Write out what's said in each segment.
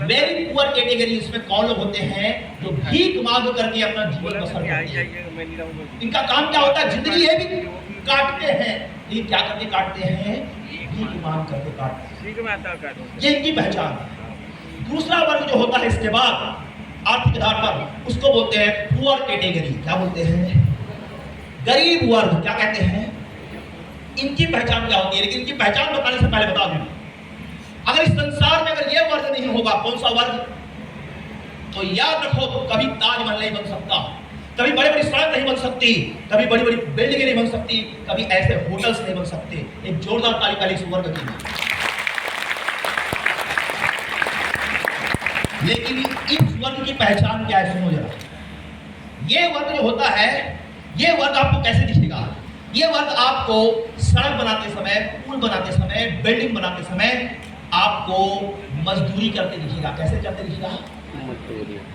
Very poor category इसमें कौन लोग होते हैं जो भीख मांग करके अपना जीवन बसर करते हैं। इनका काम क्या होता है, जिंदगी है भी काटते हैं, ये क्या करके काटते हैं, भीख मांग करके काटते हैं, ये इनकी पहचान है। दूसरा वर्ग जो होता है इसके बाद आर्थिक आधार पर, उसको बोलते हैं पुअर कैटेगरी। क्या बोलते हैं, गरीब वर्ग। क्या कहते हैं, इनकी पहचान क्या होती है, लेकिन इनकी पहचान बताने से पहले बता दूं, अगर इस संसार में अगर ये वर्ग नहीं होगा, कौन सा वर्ग, तो याद रखो कभी ताजमहल नहीं बन सकता, कभी बड़ी बड़ी सड़क नहीं बन सकती, कभी बड़ी बड़ी बिल्डिंगें नहीं बन सकती, कभी ऐसे होटल्स नहीं बन सकते। एक जोरदार ताली पहले इस वर्ग की। लेकिन इस वर्ग की पहचान क्या है, सुनो जरा। ये वर्ग जो होता है, ये वर्ग आपको कैसे दिखेगा, ये वर्ग आपको सड़क बनाते समय, पुल बनाते समय, बिल्डिंग बनाते समय आपको मजदूरी करते दिखेगा। कैसे करते दिखेगा,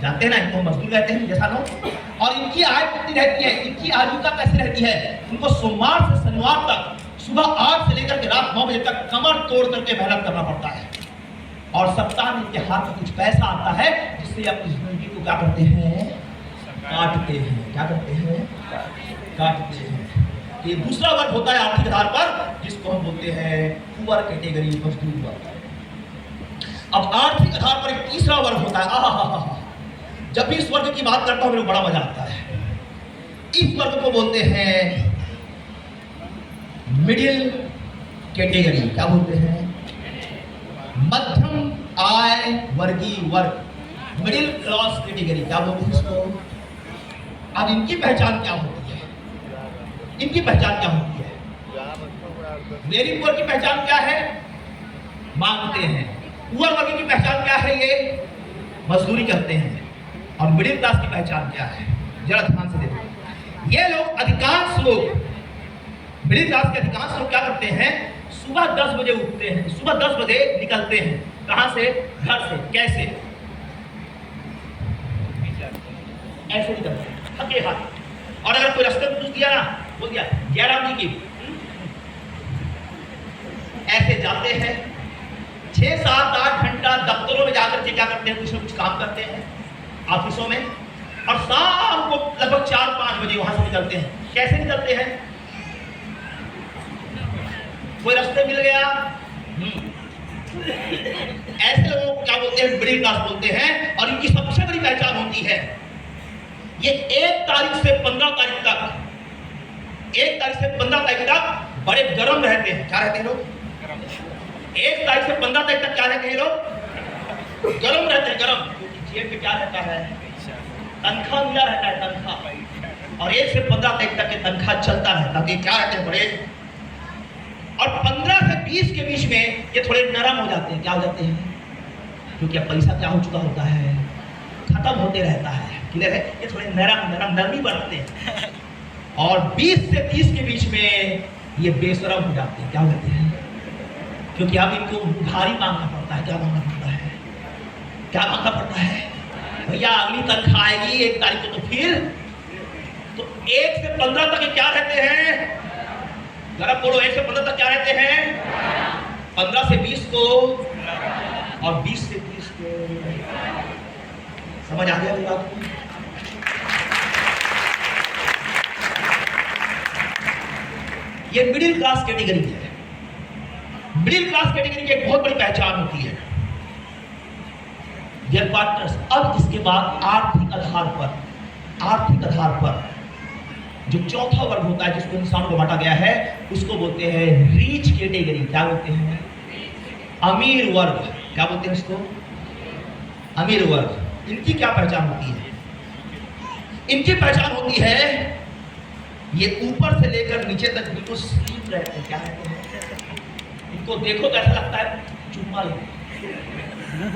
जानते हैं ना, इनको मजदूर कहते हैं जैसा लोग। और इनकी आय कितनी रहती है, इनकी आजीविका कैसे रहती है, उनको सोमवार से शनिवार तक सुबह 8 से लेकर के रात 9 बजे तक कमर तोड़ करके मेहनत करना पड़ता है। और सप्ताह में इनके हाथ में कुछ पैसा आता है जिससे अपनी जिंदगी को क्या करते हैं, काटते हैं। क्या करते हैं, काटते हैं। ये दूसरा वर्ग होता है आर्थिक आधार पर, जिसको हम बोलते हैं पुअर कैटेगरी, मजदूर वर्ग। अब आर्थिक आधार पर एक तीसरा वर्ग होता है। जब भी इस वर्ग की बात करता हूं मेरे को बड़ा मजा आता है। इस वर्ग को बोलते हैं मिडिल कैटेगरी। क्या बोलते हैं, मध्यम आय वर्गीय वर्ग, मिडिल क्लास कैटेगरी। क्या बोलते हैं इसको। अब इनकी पहचान क्या होती है, इनकी पहचान क्या होती है। वेरी पुअर की पहचान क्या है, मांगते हैं। पुअर वर्ग की पहचान क्या है, ये मजदूरी करते हैं। और मिडिल क्लास की पहचान क्या है, जरा ध्यान से देखो। ये लोग, अधिकांश लोग, मिडिल क्लास के अधिकांश लोग क्या करते हैं, सुबह 10 बजे उठते हैं, सुबह 10 बजे निकलते हैं। कहां से, घर से। कैसे, ऐसे निकलते हैं थके हाथ। और अगर कोई रास्ते में पूछ दिया ना, बोल दिया जयराम जी की, ऐसे जाते हैं 6, 7, 8 घंटा दफ्तरों में जाकर के क्या करते हैं, कुछ ना कुछ काम करते हैं ऑफिसों में। और शाम को लगभग 4-5 बजे वहां से निकलते हैं। कैसे निकलते हैं, कोई रास्ते मिल गया। ऐसे लोगों को क्या बोलते हैं, मिडिल क्लास बोलते हैं। और इनकी सबसे बड़ी पहचान होती है, ये 1 तारीख से 15 तारीख तक, 1 तारीख से 15 तारीख तक बड़े गर्म रहते हैं। क्या रहते हैं लोग, 1 तारीख से 15 तारीख तक क्या रहते हैं लोग, गर्म रहते हैं। गर्म, क्योंकि जेब में क्या रहता है, तनख्वाह मिला रहता है, तनख्वाह। और 1 से 15 तारीख तक के तनख्वाह चलता रहता है, क्या रहते हैं, बड़े। और 15 से 20 के बीच में ये थोड़े नरम हो जाते हैं। क्या हो जाते हैं, क्योंकि अब पैसा क्या हो चुका होता है, खत्म होते रहता है। क्लियर है, ये थोड़े नरमी बढ़ते हैं। और 20 से 30 के बीच में ये बेशरम हो जाते हैं। क्या हो जाते हैं, क्योंकि अब इनको उधारी मांगना पड़ता है। क्या मांगना पड़ता है, क्या मांगना पड़ता है, भैया अगली तनख्वाह आएगी 1 तारीख को, तो फिर तो 1 से 15 तक क्या रहते हैं, जरा बोलो, 1 से 15 तक क्या रहते हैं, 15 से 20 को और 20 से 30 को। समझ आ गया मेरी बात। ये मिडिल क्लास कैटेगरी है। मिडिल क्लास कैटेगरी की एक बहुत बड़ी पहचान होती है, डियर पार्टनर्स। अब इसके बाद आर्थिक आधार पर जो चौथा वर्ग होता है, जिसको इंसान को बांटा गया है, उसको बोलते हैं रिच कैटेगरी। क्या बोलते हैं, अमीर वर्ग। क्या बोलते हैं इसको, अमीर वर्ग। इनकी क्या पहचान होती है, इनकी पहचान होती है, ये ऊपर से लेकर नीचे तक बिल्कुल स्लिम रहते हैं। क्या रहते हैं, इनको देखो तो ऐसा लगता है चुम्मा ले,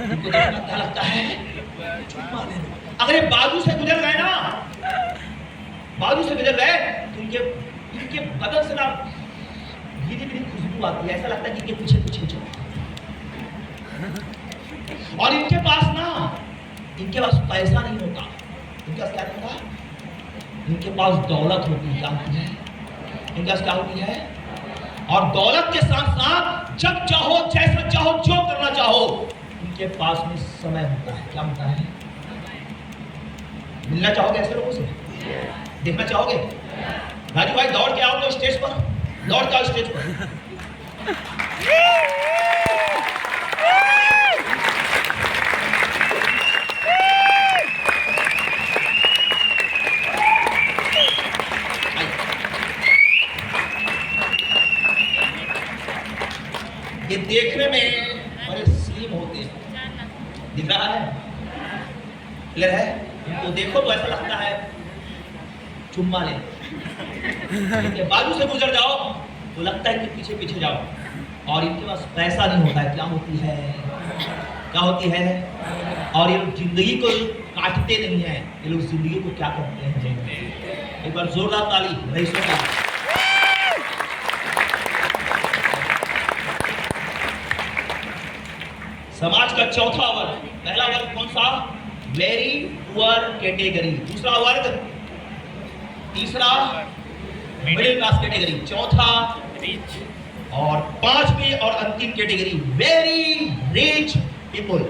इनको देखो क्या लगता है, चुम्मा ले। अगर ये बाजू से गुजर गए ना, बाजू से गुजर गए, तो इनके बदन से ना धीरे-धीरे खुशबू आती है। ऐसा लगता है कि इनके पीछे पीछे चलो। और इनके पास पैसा नहीं होता, इनके पास क्या होता, इनके पास दौलत होती है। क्या होती है, इनके पास क्या होती है, और दौलत के साथ साथ जब चाहो, जैसा चाहो, जो करना चाहो, उनके पास में समय होता है। क्या होता है? मिलना चाहोगे ऐसे लोगों से? देखना चाहोगे? राजू भाई दौड़ के आओ तो स्टेज पर, दौड़ के आओ स्टेज पर। ये देखने में बड़े स्लिम होते हैं, दिख रहा है? क्लियर है? इनको देखो तो ऐसा लगता है चुम्मा ले, इनके बाजू से गुजर जाओ तो लगता है कि पीछे पीछे जाओ। और इनके पास पैसा नहीं होता है। क्या होती है? क्या होती है? और ये लोग जिंदगी को काटते नहीं है, ये लोग जिंदगी को क्या करते हैं? एक बार जोरदार ताली रईसों का। समाज का चौथा वर्ग, पहला वर्ग कौन सा? वेरी पुअर कैटेगरी, दूसरा वर्ग, तीसरा मिडिल क्लास कैटेगरी, चौथा रिच, और पांचवी और अंतिम कैटेगरी वेरी रिच पीपल,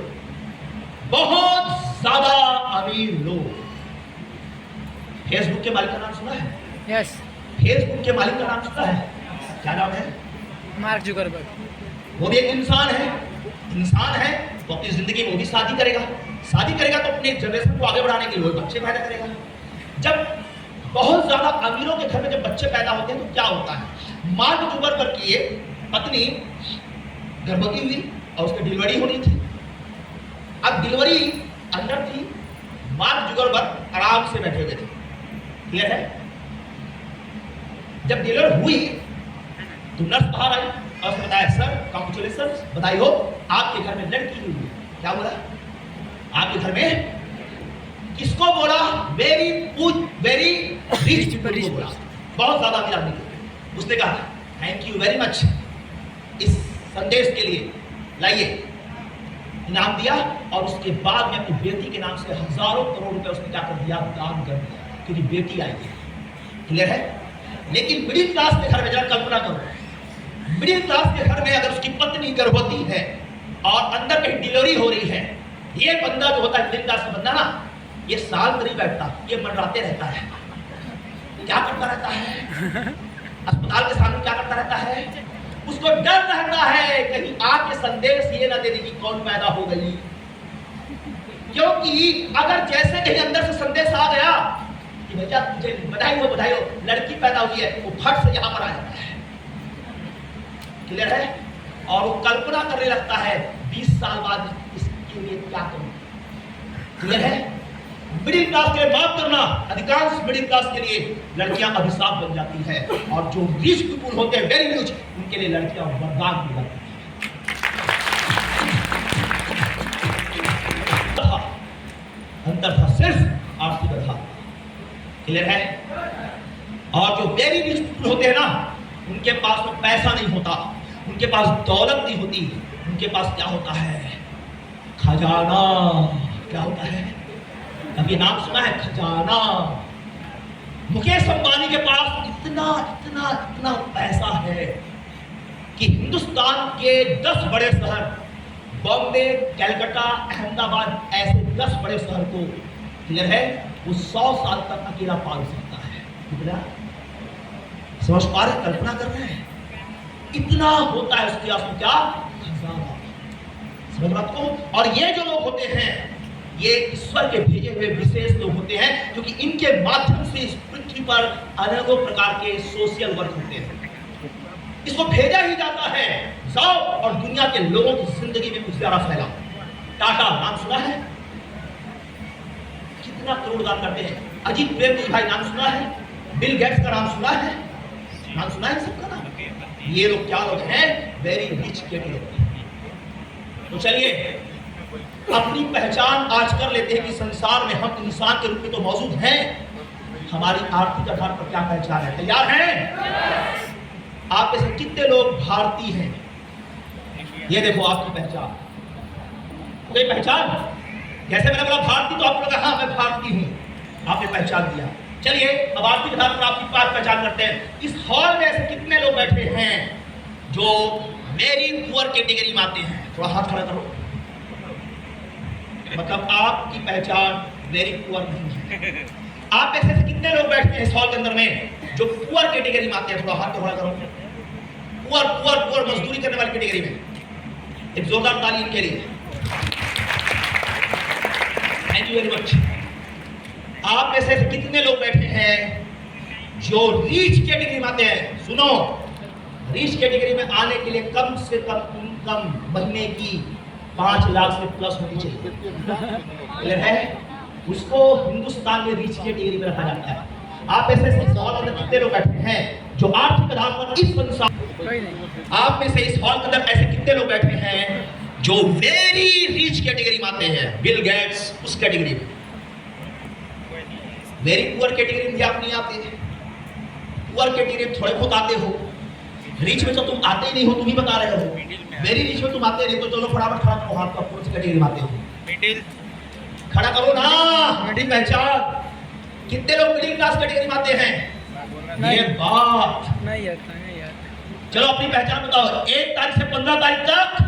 बहुत ज्यादा अमीर लोग। फेसबुक के मालिक का नाम सुना है? यस। फेसबुक के मालिक का नाम सुना है? क्या नाम है? Mark Zuckerberg. वो भी एक इंसान है, इंसान है तो अपनी जिंदगी में वो भी शादी करेगा, शादी करेगा तो अपने जनरेशन को आगे बढ़ाने के लिए वो बच्चे पैदा करेगा। जब बहुत ज्यादा अमीरों के घर में जब बच्चे पैदा होते हैं तो क्या होता है? मार्क जुकरबर्ग की पत्नी गर्भवती हुई और उसकी डिलीवरी होनी थी। अब डिलीवरी अंदर थी, मार्क जुकरबर्ग आराम से बैठे हुए थे। क्लियर है? जब डिलीवरी हुई तो नर्स बाहर आई और उसने बताया, सर कांग्रेचुलेशंस, बधाई हो, आपके घर में लड़की हुई है। क्या बोला? आपके घर में? किसको बोला? वेरी रिच पीपल को बोला, बहुत ज्यादा अमीर आदमी। उसने कहा थैंक यू वेरी मच इस संदेश के लिए, लाइए, इनाम दिया। और उसके बाद में अपनी बेटी के नाम से हजारों करोड़ रुपए उसने क्या कर दिया? दान कर दिया, क्योंकि बेटी आई थी। क्लियर है? लेकिन मिडिल क्लास के घर में जरा कल्पना करो, मिडिल क्लास के घर में अगर उसकी पत्नी गर्भवती है और अंदर कहीं डिलीवरी हो रही है, ये बंदा जो होता है मिडिल क्लास का बंदा ना, ये साल नहीं बैठता, ये मंडराते रहता है। क्या करता रहता है? अस्पताल के सामने क्या करता रहता है? उसको डर रहता है कहीं आके संदेश ये ना दे दे कि कौन पैदा हो गई, क्योंकि अगर जैसे कहीं अंदर से संदेश आ गया कि भैया तुझे बधाई हो, लड़की पैदा हुई है, वो फट से यहाँ पर आ जाता है। क्लियर है? और वो कल्पना करने लगता है 20 साल बाद इसके लिए क्या करूं। क्लियर है? मिडिल क्लास के लिए माफ करना, अधिकांश मिडिल क्लास के लिए लड़कियां अभिशाप बन जाती है, और जो रिच पीपल होते हैं, वेरी रिच, उनके लिए लड़कियां वरदान बन जाती हैं। अंतर था सिर्फ आर्थिक आधार। क्लियर है? और जो वेरी रिच पीपल होते हैं ना, उनके पास तो पैसा नहीं होता, उनके पास दौलत नहीं होती, उनके पास क्या होता है? खजाना। क्या होता है? अब ये नाम सुना है? खजाना। मुकेश अंबानी के पास इतना इतना इतना पैसा है कि हिंदुस्तान के 10 बड़े शहर, बॉम्बे, कलकत्ता, अहमदाबाद, ऐसे 10 बड़े शहर को, क्लियर है, वो 100 साल तक अकेला पाल सकता है। कितना? समझ पा रहे? कल्पना कर रहे हैं? इतना होता है उसके पास में क्या? खजाना। समझ बात को? और ये जो लोग होते हैं, ये ईश्वर के भेजे हुए विशेष लोग होते हैं, क्योंकि इनके माध्यम से इस पृथ्वी पर अनेकों प्रकार के सोशल वर्क होते हैं। इसको भेजा ही जाता है, जाओ और दुनिया के लोगों की जिंदगी में कुछ ज्यादा फैलाओ। टाटा नाम सुना है? कितना करोड़ दान करते हैं। अजीत प्रेमजी भाई नाम सुना है? बिल गेट्स का नाम सुना है? नाम सुना है सबका नाम? ये लोग क्या लोग हैं? Very rich category. तो चलिए अपनी पहचान आज कर लेते हैं कि संसार में हम इंसान के रूप में तो मौजूद हैं, हमारी आर्थिक आधार पर क्या पहचान है। तैयार हैं? आप में से कितने लोग भारतीय हैं? ये देखो आपकी पहचान। कोई पहचान? जैसे मैंने बोला भारतीय, तो आपको लगा हाँ मैं भारतीय हूं, आपने पहचान दिया। चलिए अब आर्थिक आधार पर आपकी बात पहचान करते हैं। इस हॉल में ऐसे कितने लोग बैठे हैं जो वेरी पुअर कैटेगरी में आते हैं? थोड़ा हाथ खड़ा करो। मतलब आपकी पहचान वेरी पुअर नहीं है। आप में से कितने लोग बैठते हैं इस हॉल के अंदर में जो पुअर कैटेगरी में आते हैं? थोड़ा हाथ को खड़ा करो। पुअर पुअर पुअर मजदूरी करने वाली कैटेगरी में एक जोरदार ताली इनके लिए। Thank you very much. आप में से कितने लोग बैठे हैं जो रीच कैटेगरी में आते हैं? सुनो, रीच कैटेगरी में आने के लिए कम से कम इनकम महीने की 5 लाख से प्लस होनी चाहिए। क्लियर है? उसको हिंदुस्तान में रीच कैटेगरी में रखा जाता है। आप ऐसे इस हॉल के अंदर कितने लोग बैठे हैं जो आर्थिक आधार पर इस संसार, आप में से इस हॉल के अंदर ऐसे कितने लोग बैठे हैं जो वेरी रीच कैटेगरी में आते हैं? बिल गेट्स उस कैटेगरी में। वेरी पुअर कैटेगरी में आप नहीं आते। पुअर कैटेगरी में थोड़े बहुत आते हो, रीच में तो तुम आते ही नहीं हो, तुम ही बता रहे हो। वेरी रीच में तुम आते नहीं, तो चलो फटाफट खड़ा करो हाथ को। कौन सी कैटेगरी में आते हो? खड़ा करो ना, मिडिल पहचान। कितने लोग मिडिल क्लास कैटेगरी में आते हैं? ये बात नहीं आता नहीं यार। चलो अपनी पहचान बताओ। 1 तारीख से 15 तारीख तक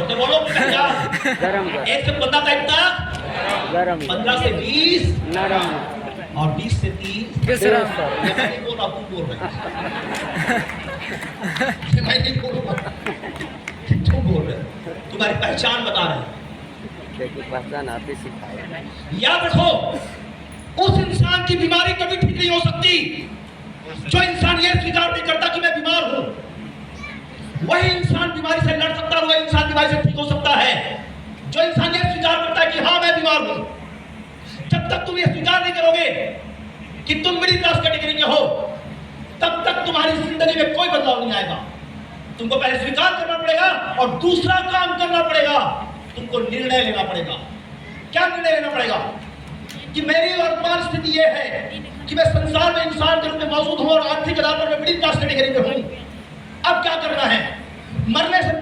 तो बोलो अपनी पहचान। 1 से 15 तारीख तक गरम, 15 से 20 नरम और 20 से 30। बेसरा। ये मैं नहीं बोल रहा, तू बोल रहा है। ये मैं नहीं बोल रहा, तुम बोल रहे हो। तुम्हारी पहचान बता रहे हैं। देखिए पहचान आपने सिखाया। याद रखो, उस इंसान की बीमारी कभी ठीक नहीं हो सकती जो इंसान ये स्वीकार नहीं करता कि मैं बीमार हूं। वही इंसान बीमारी से लड़ सकता है, वही इंसान बीमारी से ठीक हो सकता है जो इंसान ये स्वीकार करता है कि हाँ मैं बीमार हूं। जब तक तुम ये स्वीकार नहीं करोगे कि तुम मिडिल क्लास कैटेगरी में हो, तब तक तुम्हारी जिंदगी में कोई बदलाव नहीं आएगा। तुमको पहले स्वीकार करना पड़ेगा और दूसरा काम करना पड़ेगा। तुमको निर्णय लेना पड़ेगा। क्या निर्णय लेना पड़ेगा? कि मेरी वर्तमान स्थिति यह है कि मैं संसार में इंसान के रूप में मौजूद हूं और आर्थिक आधार पर मैं मिडिल क्लास कैटेगरी में हूं। अब क्या करना है? मरने से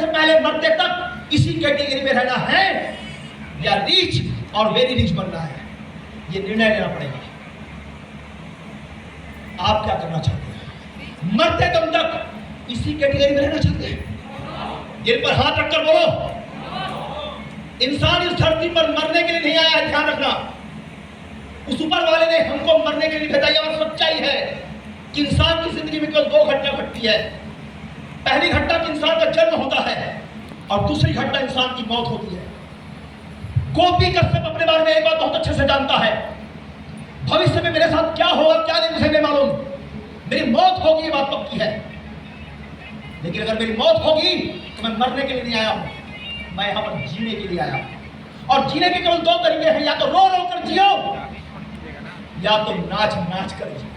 पहले मरते तक इसी कैटेगरी में रहना है या रीच और वेरी रीच बनना है? ये निर्णय लेना पड़ेगा। आप क्या करना चाहते हैं? मरते दम तक इसी कैटेगरी में रहना चाहते हैं? दिल पर हाथ रखकर बोलो। इंसान इस धरती पर मरने के लिए नहीं आया है, ध्यान रखना। उस ऊपर वाले ने हमको मरने के लिए भेजा है। और सच्चाई है कि इंसान की जिंदगी में केवल 2 घटना घटती है। पहली घटना कि इंसान का जन्म होता है और दूसरी घटना इंसान की मौत होती है। गोपी कश्यप अपने बारे में एक बात बहुत अच्छे से जानता है, भविष्य में मेरे साथ क्या होगा क्या नहीं मुझे नहीं मालूम, मेरी मौत होगी ये बात पक्की है। लेकिन अगर मेरी मौत होगी तो मैं मरने के लिए नहीं आया हूं, मैं यहां पर जीने के लिए आया हूं। और जीने के केवल 2 तरीके हैं, या तो रो रो कर जियो या तो नाच नाच कर जियो।